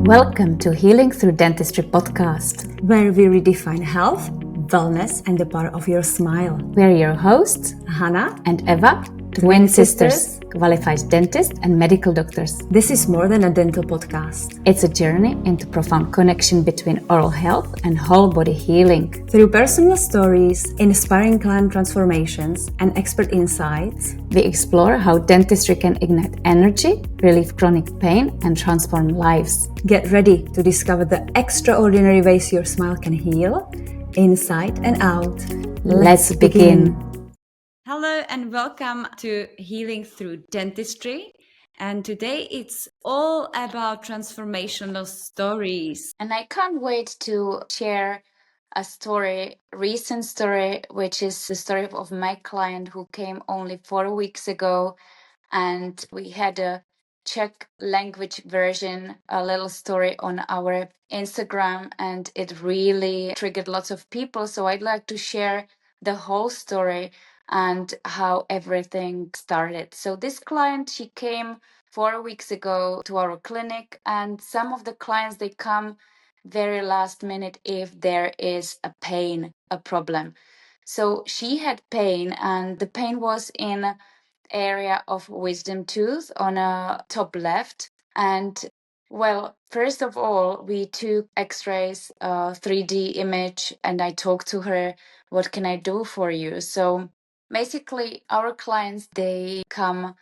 Welcome to Healing Through Dentistry podcast, where we redefine health, wellness, and the power of your smile. We're your hosts, Hana and Eva, twin sisters, qualified dentists and medical doctors. This is more than a dental podcast. It's a journey into profound connection between oral health and whole body healing. Through personal stories, inspiring client transformations, and expert insights, we explore how dentistry can ignite energy, relieve chronic pain, and transform lives. Get ready to discover the extraordinary ways your smile can heal, inside and out. Let's begin. Hello and welcome to Healing Through Dentistry. And today it's all about transformational stories. And I can't wait to share a recent story, which is the story of my client who came only 4 weeks ago. And we had a Czech language version, a little story on our Instagram, and it really triggered lots of people. So I'd like to share the whole story and how everything started. So this client, she came 4 weeks ago to our clinic, and some of the clients, they come very last minute if there is a pain, a problem. So she had pain, and the pain was in area of wisdom tooth on a top left. And well, first of all, we took x-rays, 3D image, and I talked to her, what can I do for you? So basically our clients, they come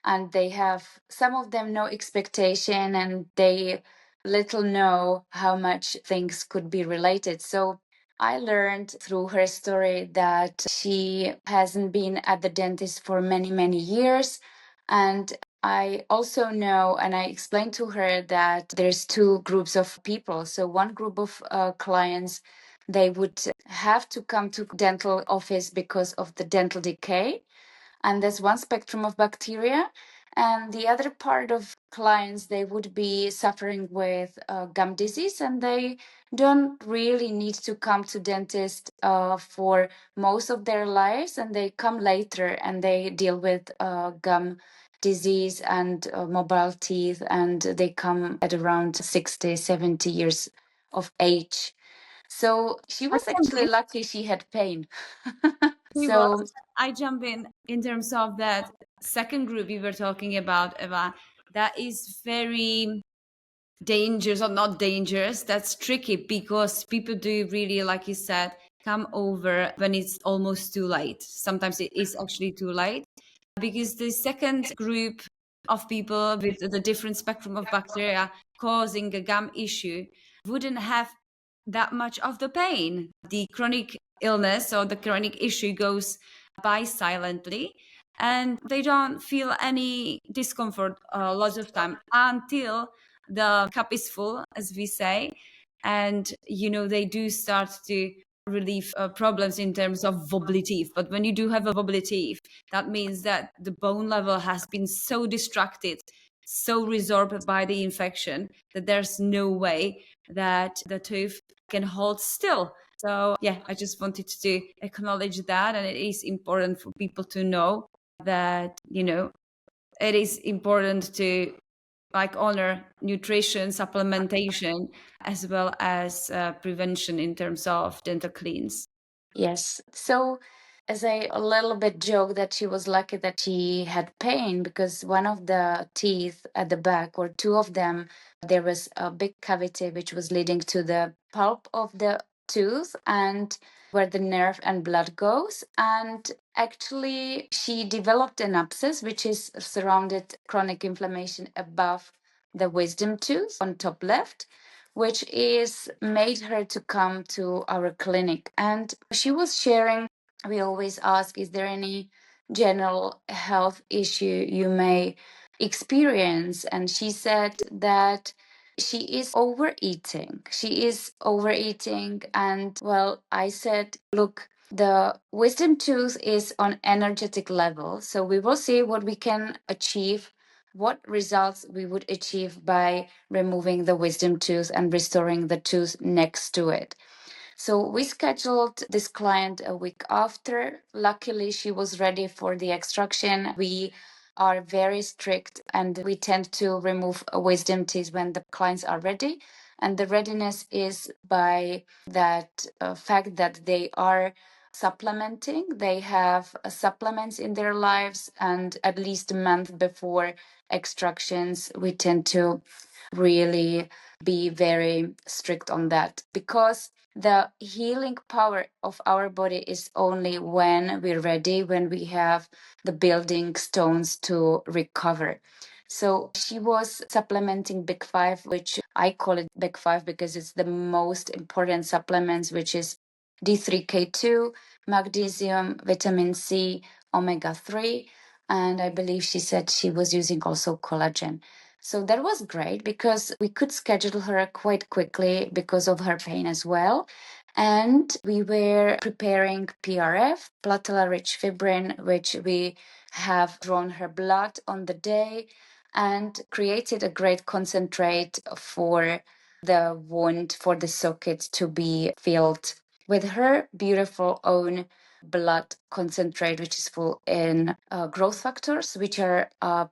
and they have, some of them, no expectation, and they little know how much things could be related. So I learned through her story that she hasn't been at the dentist for many, many years. And I also know, and I explained to her that there's two groups of people. So one group of clients, they would have to come to dental office because of the dental decay. And there's one spectrum of bacteria. And the other part of clients, they would be suffering with gum disease, and they don't really need to come to dentist for most of their lives, and they come later and they deal with gum disease and mobile teeth, and they come at around 60, 70 years of age. So she was actually lucky she had pain. So I jump in terms of that second group we were talking about, Eva. That is very dangerous, or not dangerous. That's tricky because people do really, like you said, come over when it's almost too late. Sometimes it is actually too late, because the second group of people with the different spectrum of bacteria causing a gum issue wouldn't have that much of the pain. The chronic illness or the chronic issue goes by silently, and they don't feel any discomfort lots of time until the cup is full, as we say. And they do start to relieve problems in terms of wobbly teeth. But when you do have a wobbly teeth, that means that the bone level has been so distracted, so resorbed by the infection, that there's no way that the tooth can hold still. So yeah, I just wanted to acknowledge that. And it is important for people to know that it is important to honor nutrition, supplementation, as well as prevention in terms of dental cleans. Yes. So as I a little bit joke that she was lucky that she had pain, because one of the teeth at the back, or two of them, there was a big cavity which was leading to the pulp of the tooth and where the nerve and blood goes. And actually she developed an abscess which is surrounded chronic inflammation above the wisdom tooth on top left, which is made her to come to our clinic. And she was sharing, we always ask, is there any general health issue you may experience? And she said that she is overeating. She is overeating. And well, I said, look, the wisdom tooth is on energetic level. So we will see what we can achieve, what results we would achieve by removing the wisdom tooth and restoring the tooth next to it. So we scheduled this client a week after. Luckily, she was ready for the extraction. We are very strict, and we tend to remove wisdom teeth when the clients are ready. And the readiness is by that fact that they are supplementing. They have supplements in their lives, and at least a month before extractions, we tend to really be very strict on that, because the healing power of our body is only when we're ready, when we have the building stones to recover. So she was supplementing Big Five, which I call it Big Five because it's the most important supplements, which is D3K2, magnesium, vitamin C, omega 3. And I believe she said she was using also collagen. So that was great because we could schedule her quite quickly because of her pain as well. And we were preparing PRF, platelet rich fibrin, which we have drawn her blood on the day and created a great concentrate for the wound, for the socket to be filled with her beautiful own blood concentrate, which is full in growth factors, which are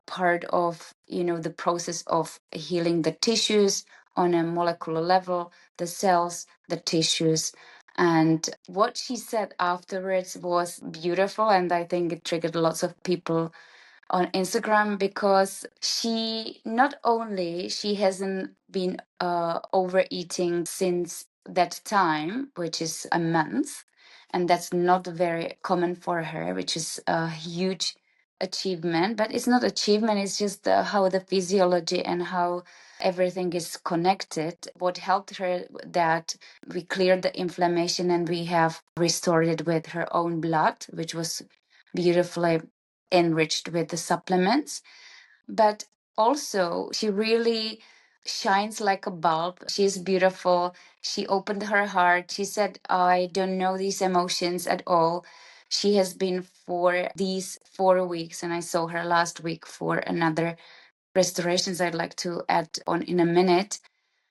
part of the process of healing the tissues on a molecular level, the cells, the tissues. And what she said afterwards was beautiful, and I think it triggered lots of people on Instagram, because she not only she hasn't been overeating since that time, which is a month, and that's not very common for her, which is a huge achievement. But it's not achievement, it's just how the physiology and how everything is connected. What helped her, that we cleared the inflammation and we have restored it with her own blood, which was beautifully enriched with the supplements. But also, she really shines like a bulb. She's beautiful. She opened her heart. She said, I don't know these emotions at all. She has been for these 4 weeks, and I saw her last week for another restorations I'd like to add on in a minute.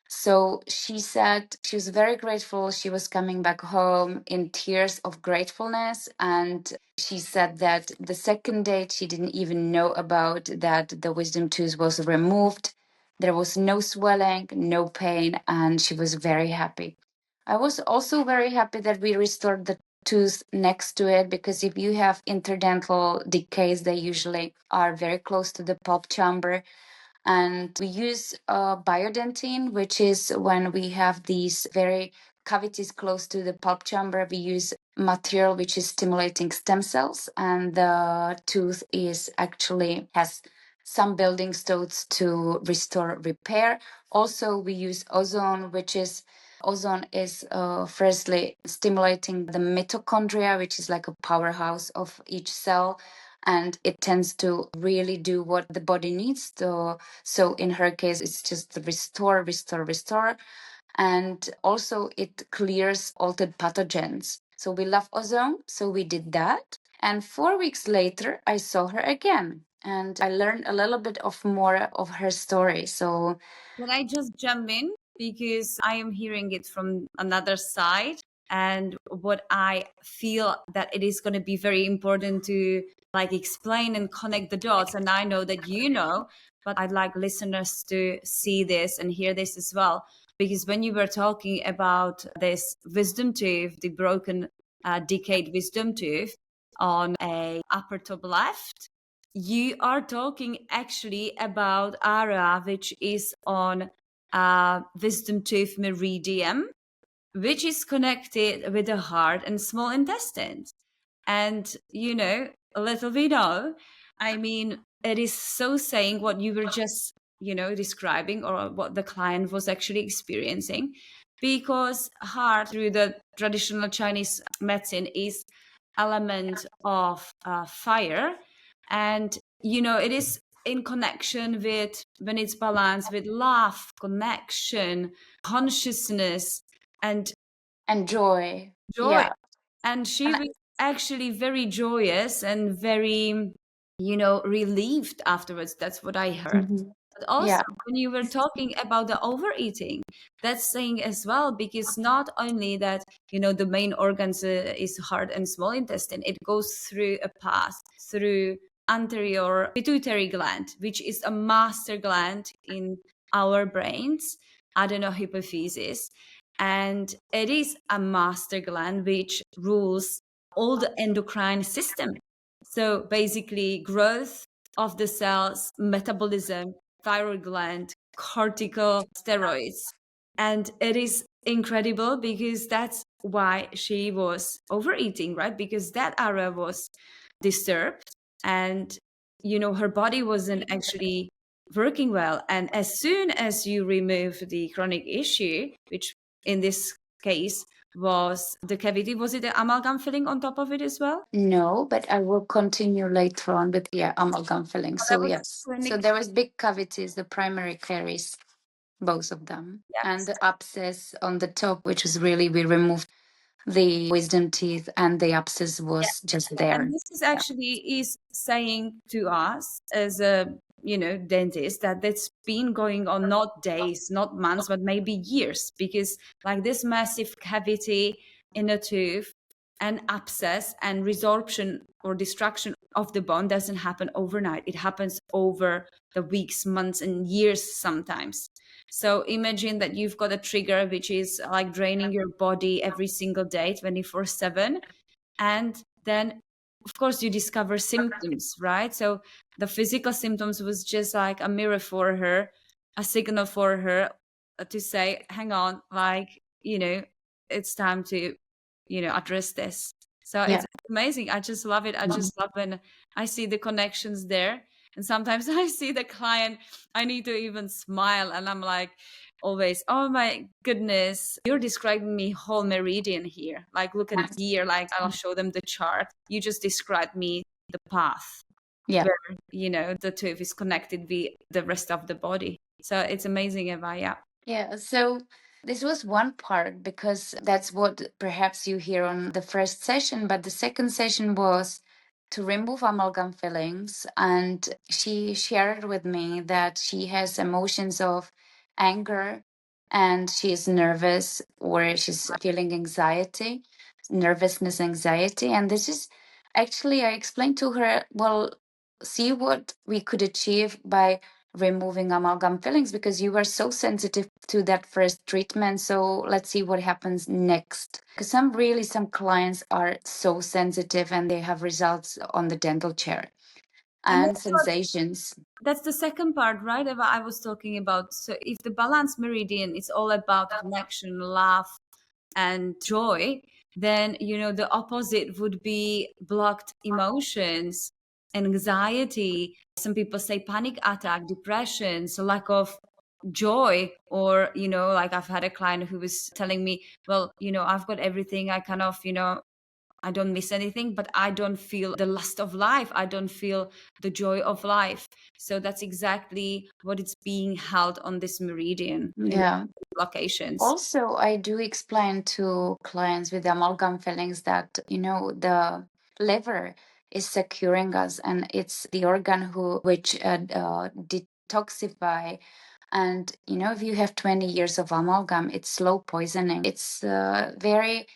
So she said she was very grateful. She was coming back home in tears of gratefulness. And she said that the second date, she didn't even know about that the wisdom tooth was removed. There was no swelling, no pain, and she was very happy. I was also very happy that we restored the tooth next to it, because if you have interdental decays, they usually are very close to the pulp chamber. And we use biodentine, which is when we have these very cavities close to the pulp chamber. We use material which is stimulating stem cells, and the tooth is actually has some building stones to restore repair. Also, we use ozone, which is ozone is firstly stimulating the mitochondria, which is like a powerhouse of each cell, and it tends to really do what the body needs to. So in her case, it's just restore, restore, restore. And also it clears altered pathogens. So we love ozone, so we did that. And 4 weeks later, I saw her again, and I learned a little bit of more of her story. So can I just jump in? Because I am hearing it from another side. And what I feel that it is going to be very important to explain and connect the dots. And I know that you know, but I'd like listeners to see this and hear this as well. Because when you were talking about this wisdom tooth, the broken decayed wisdom tooth on a upper top left, you are talking actually about area which is on wisdom tooth meridian, which is connected with the heart and small intestines. And little we know, I mean, it is so saying what you were just describing, or what the client was actually experiencing, because heart, through the traditional Chinese medicine, is element of fire. And it is in connection with, when it's balanced with love, connection, consciousness, and joy. joy. Yeah. And she was actually very joyous and very relieved afterwards. That's what I heard. But also, Yeah. when you were talking about the overeating, that's saying as well, because not only that, the main organs is heart and small intestine, it goes through a path through anterior pituitary gland, which is a master gland in our brains, adenohypophysis. And it is a master gland which rules all the endocrine system. So basically, growth of the cells, metabolism, thyroid gland, corticosteroids. And it is incredible because that's why she was overeating, right? Because that area was disturbed and, her body wasn't actually working well. And as soon as you remove the chronic issue, which in this case was the cavity, was it the amalgam filling on top of it as well? No, but I will continue later on with amalgam filling. So yes, so there was big cavities, the primary caries, both of them, and the abscess on the top, which was really, we removed the wisdom teeth, and the abscess was just there. And this is actually is saying to us as a dentist that that's been going on not days, not months, but maybe years, because like this massive cavity in a tooth and abscess and resorption or destruction of the bone doesn't happen overnight. It happens over the weeks, months, and years sometimes. So imagine that you've got a trigger which is like draining your body every single day, 24/7. And then, of course, you discover symptoms, right? So the physical symptoms was just like a mirror for her, a signal for her to say, hang on, it's time to, address this. So it's amazing. I just love it. I just love when I see the connections there. And sometimes I see the client, I need to even smile. And I'm like, always, oh my goodness, you're describing me whole meridian here. Like, look at here, like I'll show them the chart. You just described me the path where, the tooth is connected with the rest of the body. So it's amazing, Eva. Yeah, so this was one part because that's what perhaps you hear on the first session, but the second session was to remove amalgam fillings. And she shared with me that she has emotions of anger and she is nervous or she's feeling anxiety, nervousness, anxiety. And this is actually, I explained to her, well, see what we could achieve by removing amalgam fillings because you were so sensitive to that first treatment. So let's see what happens next. Because some clients are so sensitive and they have results on the dental chair and sensations. That's the second part, right? Eva, I was talking about. So if the balance meridian is all about connection, love, and joy, then the opposite would be blocked emotions, anxiety, some people say panic attack, depression, so lack of joy. Or like I've had a client who was telling me, well, I've got everything, I kind of I don't miss anything, but I don't feel the lust of life. I don't feel the joy of life. So that's exactly what it's being held on this meridian. Yeah. Locations. Also, I do explain to clients with amalgam fillings that, the liver is securing us and it's the organ which detoxify. And, if you have 20 years of amalgam, it's slow poisoning. It's very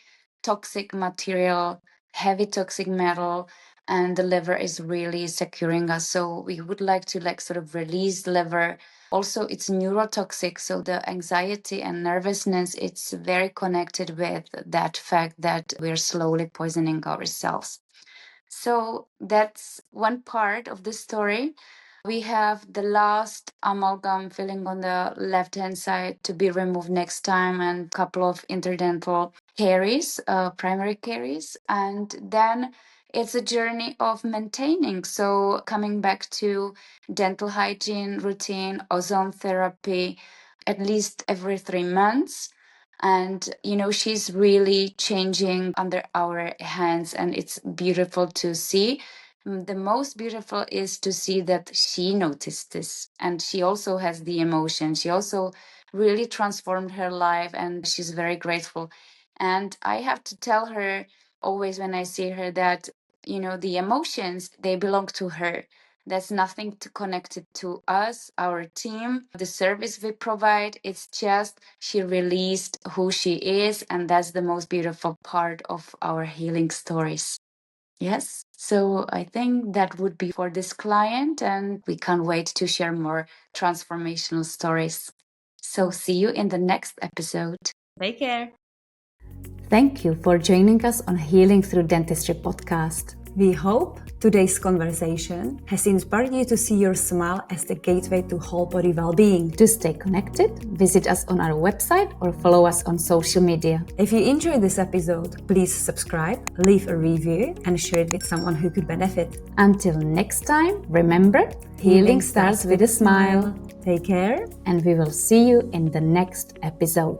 toxic material, heavy toxic metal, and the liver is really securing us. So we would like to sort of release the liver. Also, it's neurotoxic. So the anxiety and nervousness, it's very connected with that fact that we're slowly poisoning ourselves. So that's one part of the story. We have the last amalgam filling on the left-hand side to be removed next time and a couple of interdental caries, primary caries. And then it's a journey of maintaining. So coming back to dental hygiene routine, ozone therapy, at least every 3 months. And, she's really changing under our hands and it's beautiful to see. The most beautiful is to see that she noticed this and she also has the emotion. She also really transformed her life and she's very grateful. And I have to tell her always when I see her that, the emotions, they belong to her. That's nothing to connect it to us, our team, the service we provide. It's just she released who she is, and that's the most beautiful part of our healing stories. Yes. So I think that would be for this client, and we can't wait to share more transformational stories. So see you in the next episode. Take care. Thank you for joining us on Healing Through Dentistry podcast. We hope today's conversation has inspired you to see your smile as the gateway to whole body well-being. To stay connected, visit us on our website or follow us on social media. If you enjoyed this episode, please subscribe, leave a review, and share it with someone who could benefit. Until next time, remember, healing starts with a smile. Take care. And we will see you in the next episode.